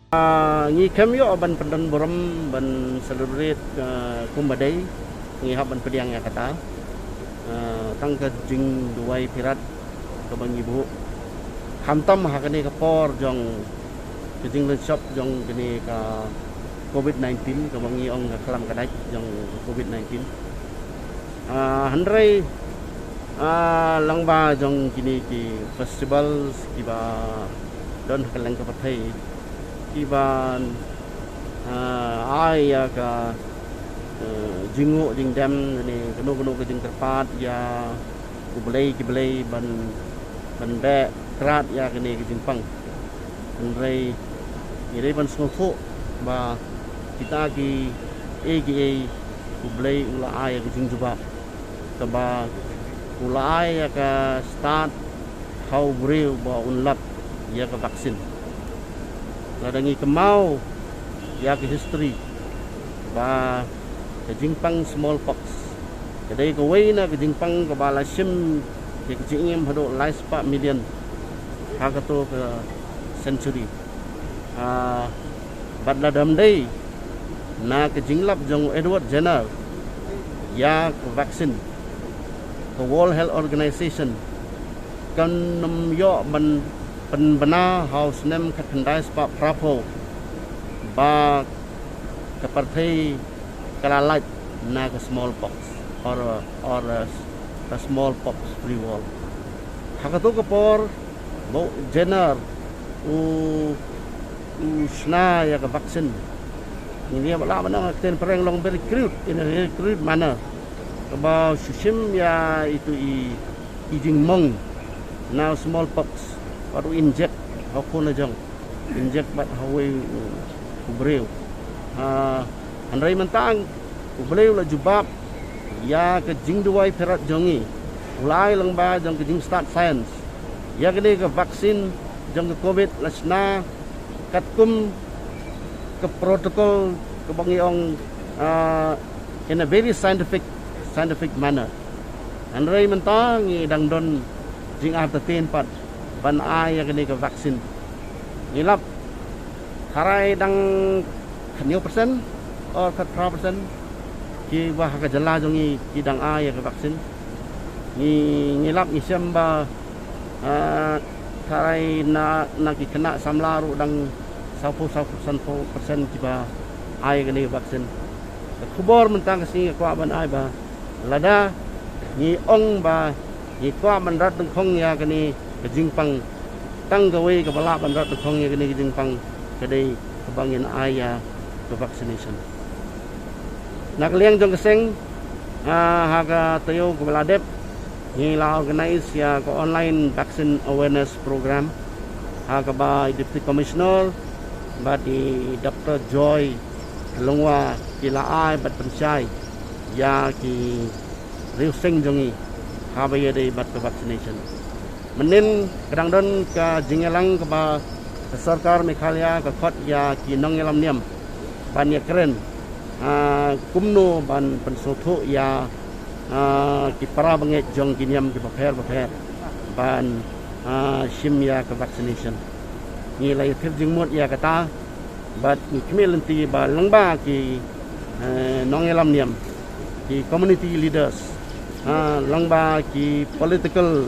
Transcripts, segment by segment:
Ngi kem yo ban pendan boram ban celebrate kumbadai ngi haban pediang ya kata tang ka jing duai pirat ka bang ibu hamtam hakane ka por jong ka jing le shop jong kene ka COVID-19 ka bang ong ka kelam kadai jong COVID-19 handrai langba jong kini ki festival ki ba don kaleng ka pathai Iban ai ya ka jingu jing dam ni kenu ke jing terpat ya kubelai kibelai ban be krat ya kene ke jing pang rei ni ban sungfu ba kita ki egi kubelai ula ai ke jing juba ka ba ula ai ya ka start how brave ba unlap ya ka vaksin ladangi kemau ya ke history ba ke jingpang smallpox kadai ko waina ke jingpang ka bala sim ke jingem hado life pa million hakato ke century badla dam dai na ke jinglap jong Edward Jenner ya ke vaksin ke World Health Organization kan nam yo ban penbena house nem katandai spa prapo ba kaparthai kalalat na ka smallpox or a smallpox free world hakato kapor bo Jenner u sna ya ka vaksin ini bala mana ten pereng long very crude in a crude manner about sushim ya itu ijing mong now smallpox baru inject aku na jang inject bat hawai kubreu andai mentang kubreu la jubab ya ke jing duai perat jongi ulai lang ba jang ke jing start science ya ke ke vaksin jang ke covid lasna katkum ke protokol ke bangiong in a very scientific manner andai mentang dang don jing artetin pat ban ai kene ke vaksin ngilap harai dang khnyo persen or 4% ki wah ka jala jongi ki dang ai ke vaksin ngilap ni samba harai na ki kena samlaru dang 10% ki ba ai kene ke vaksin khubor mentang kasi ko ban ai ba lada ni ong ba ni ko man rat dang khong ya kene ke jingpang tang gawe ke bala ban rat khong ya kene ke jingpang kadai kebangin aya ke vaccination nak liang jong keseng haga tayo ke baladep ni la organize ya ke online vaccine awareness program haga ba deputy commissioner ba di Dr. Joy Longwa kila ai bat penchai ya ki riuseng jongi haba ya dei bat ke vaccination menin kadang don ke jingelang ke ba sarkar Meghalaya ke khot ya ki nong yelam niam ban ya keren kumno ban pensotho ya ki para banget jong kiniam ki bapher ban sim ya ke vaccination ni lai thir jingmot ya kata bat ni kmelenti ba langba ki nong yelam niam ki community leaders langba ki political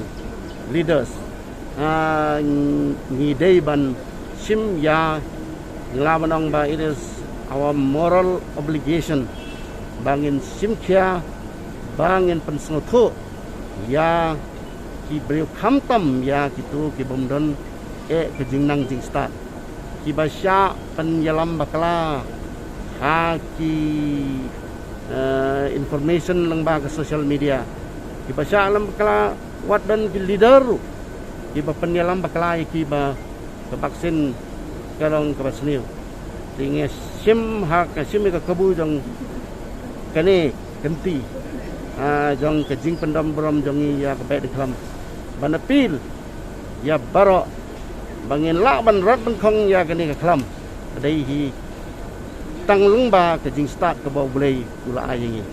leaders ni day ban sim ya nglabanong ba it is our moral obligation bangin sim kya bangin pensotho ya ki breu khamtam ya kitu ki bomdon ke jingnang jing start ki basya penyalam bakla ki information langba ke social media ki basya alam bakla wat dan ki leader ki ba penyalam bakla ki ba ke vaksin kalong ke basniu tinge sim hak sim ka kabu jong kane kenti jong ke jing pendam brom jongi ya ke baik diklam banapil ya baro bangin la ban rat ban khong ya kane ke klam dai hi tang lung ba ke jing start ke bau blai ula ai ngi